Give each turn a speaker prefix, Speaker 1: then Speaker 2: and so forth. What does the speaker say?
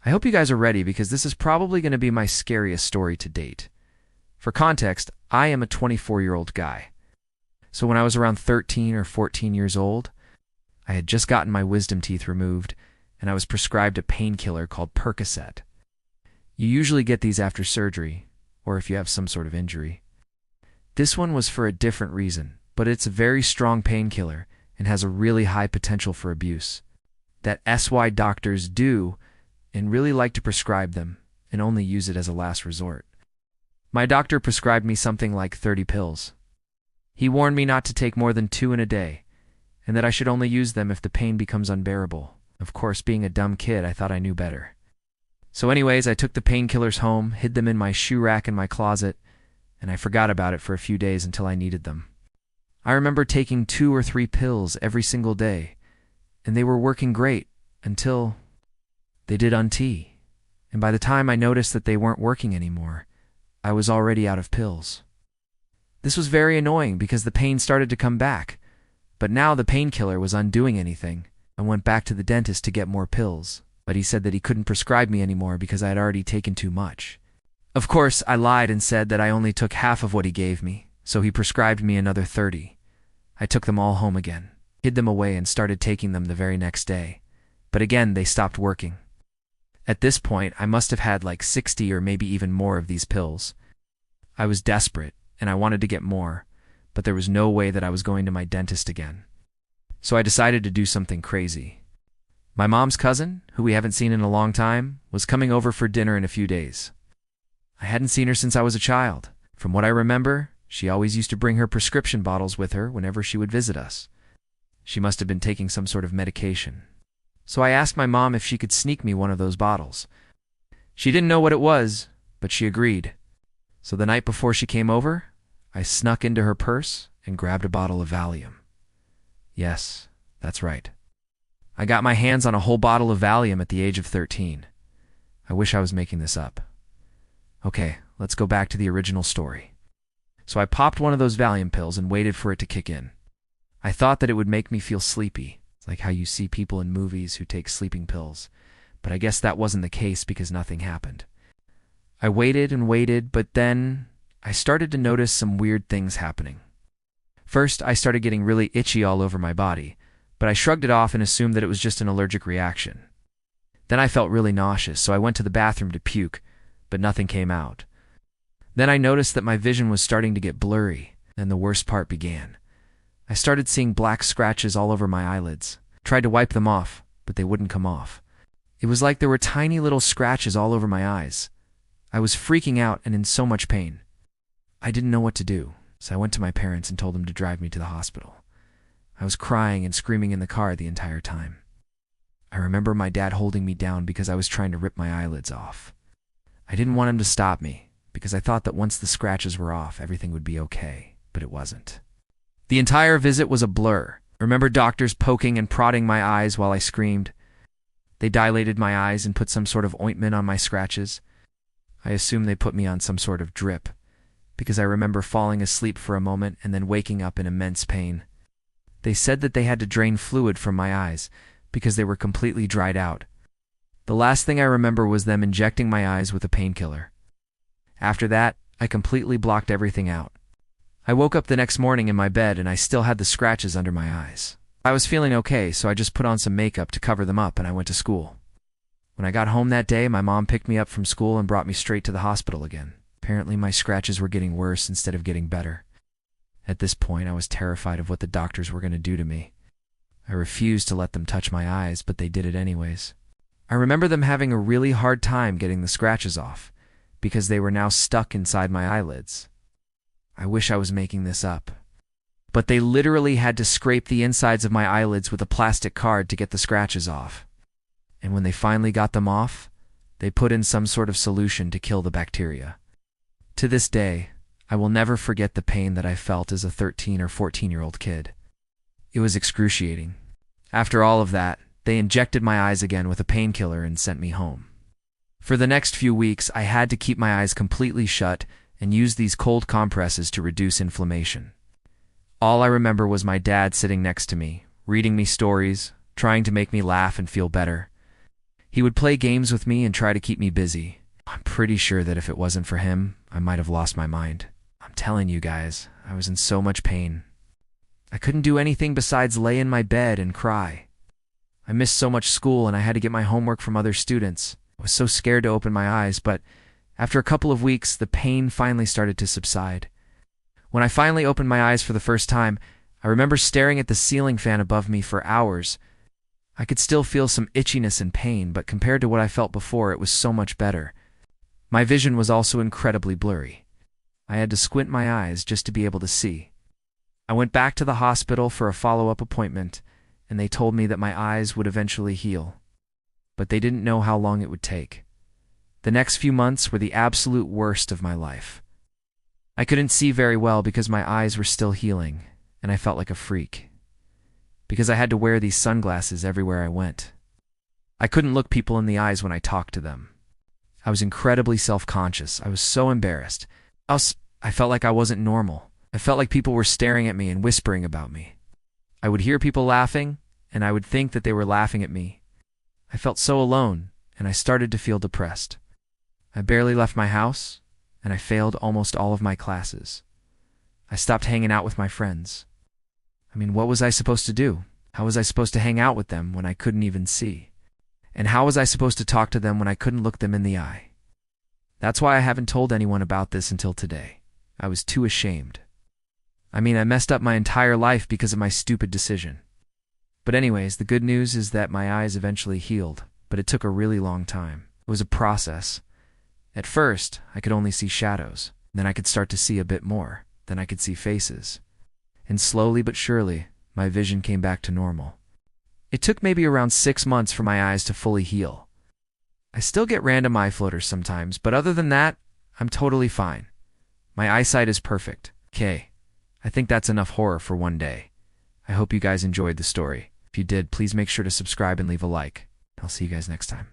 Speaker 1: I hope you guys are ready because this is probably going to be my scariest story to date. For context, I am a 24-year-old guy. So when I was around 13 or 14 years old, I had just gotten my wisdom teeth removed and I was prescribed a painkiller called Percocet. You usually get these after surgery or if you have some sort of injury. This one was for a different reason, but it's a very strong painkiller and has a really high potential for abuse. That SY doctors do and really like to prescribe them and only use it as a last resort. My doctor prescribed me something like 30 pills. He warned me not to take more than 2 in a day, and that I should only use them if the pain becomes unbearable. Of course, being a dumb kid, I thought I knew better. So anyways, I took the painkillers home, hid them in my shoe rack in my closet, and I forgot about it for a few days until I needed them. I remember taking 2 or 3 pills every single day, and they were working great until they did untee. And by the time I noticed that they weren't working anymore, I was already out of pills. This was very annoying because the pain started to come back, but now the painkiller was undoing anything. I went back to the dentist to get more pills, but he said that he couldn't prescribe me anymore because I had already taken too much. Of course, I lied and said that I only took half of what he gave me, so he prescribed me another 30. I took them all home again, hid them away and started taking them the very next day. But again, they stopped working. At this point, I must have had like 60 or maybe even more of these pills. I was desperate, and I wanted to get more, but there was no way that I was going to my dentist again. So I decided to do something crazy. My mom's cousin, who we haven't seen in a long time, was coming over for dinner in a few days. I hadn't seen her since I was a child. From what I remember, she always used to bring her prescription bottles with her whenever she would visit us. She must have been taking some sort of medication. So I asked my mom if she could sneak me one of those bottles. She didn't know what it was, but she agreed. So the night before she came over, I snuck into her purse and grabbed a bottle of Valium. Yes, that's right. I got my hands on a whole bottle of Valium at the age of 13. I wish I was making this up. Okay, let's go back to the original story. So I popped one of those Valium pills and waited for it to kick in. I thought that it would make me feel sleepy. It's like how you see people in movies who take sleeping pills. But I guess that wasn't the case because nothing happened. I waited and waited, but then I started to notice some weird things happening. First, I started getting really itchy all over my body, but I shrugged it off and assumed that it was just an allergic reaction. Then I felt really nauseous, so I went to the bathroom to puke, but nothing came out. Then I noticed that my vision was starting to get blurry, and the worst part began. I started seeing black scratches all over my eyelids. Tried to wipe them off, but they wouldn't come off. It was like there were tiny little scratches all over my eyes. I was freaking out and in so much pain. I didn't know what to do, so I went to my parents and told them to drive me to the hospital. I was crying and screaming in the car the entire time. I remember my dad holding me down because I was trying to rip my eyelids off. I didn't want him to stop me because I thought that once the scratches were off, everything would be okay, but it wasn't. The entire visit was a blur. I remember doctors poking and prodding my eyes while I screamed. They dilated my eyes and put some sort of ointment on my scratches. I assume they put me on some sort of drip, because I remember falling asleep for a moment and then waking up in immense pain. They said that they had to drain fluid from my eyes because they were completely dried out. The last thing I remember was them injecting my eyes with a painkiller. After that, I completely blocked everything out. I woke up the next morning in my bed and I still had the scratches under my eyes. I was feeling okay, so I just put on some makeup to cover them up and I went to school. When I got home that day, my mom picked me up from school and brought me straight to the hospital again. Apparently my scratches were getting worse instead of getting better. At this point, I was terrified of what the doctors were going to do to me. I refused to let them touch my eyes, but they did it anyways. I remember them having a really hard time getting the scratches off, because they were now stuck inside my eyelids. I wish I was making this up. But they literally had to scrape the insides of my eyelids with a plastic card to get the scratches off. And when they finally got them off, they put in some sort of solution to kill the bacteria. To this day, I will never forget the pain that I felt as a 13 or 14-year-old kid. It was excruciating. After all of that, they injected my eyes again with a painkiller and sent me home. For the next few weeks, I had to keep my eyes completely shut and use these cold compresses to reduce inflammation. All I remember was my dad sitting next to me, reading me stories, trying to make me laugh and feel better. He would play games with me and try to keep me busy. I'm pretty sure that if it wasn't for him, I might have lost my mind. I'm telling you guys, I was in so much pain. I couldn't do anything besides lay in my bed and cry. I missed so much school and I had to get my homework from other students. I was so scared to open my eyes, but after a couple of weeks, the pain finally started to subside. When I finally opened my eyes for the first time, I remember staring at the ceiling fan above me for hours. I could still feel some itchiness and pain, but compared to what I felt before, it was so much better. My vision was also incredibly blurry. I had to squint my eyes just to be able to see. I went back to the hospital for a follow-up appointment, and they told me that my eyes would eventually heal. But they didn't know how long it would take. The next few months were the absolute worst of my life. I couldn't see very well because my eyes were still healing, and I felt like a freak. Because I had to wear these sunglasses everywhere I went. I couldn't look people in the eyes when I talked to them. I was incredibly self-conscious. I was so embarrassed. I felt like I wasn't normal. I felt like people were staring at me and whispering about me. I would hear people laughing, and I would think that they were laughing at me. I felt so alone, and I started to feel depressed. I barely left my house, and I failed almost all of my classes. I stopped hanging out with my friends. I mean, what was I supposed to do? How was I supposed to hang out with them when I couldn't even see? And how was I supposed to talk to them when I couldn't look them in the eye? That's why I haven't told anyone about this until today. I was too ashamed. I mean, I messed up my entire life because of my stupid decision. But anyways, the good news is that my eyes eventually healed, but it took a really long time. It was a process. At first, I could only see shadows. Then I could start to see a bit more. Then I could see faces. And slowly but surely, my vision came back to normal. It took maybe around 6 months for my eyes to fully heal. I still get random eye floaters sometimes, but other than that, I'm totally fine. My eyesight is perfect. Okay, I think that's enough horror for one day. I hope you guys enjoyed the story. If you did, please make sure to subscribe and leave a like. I'll see you guys next time.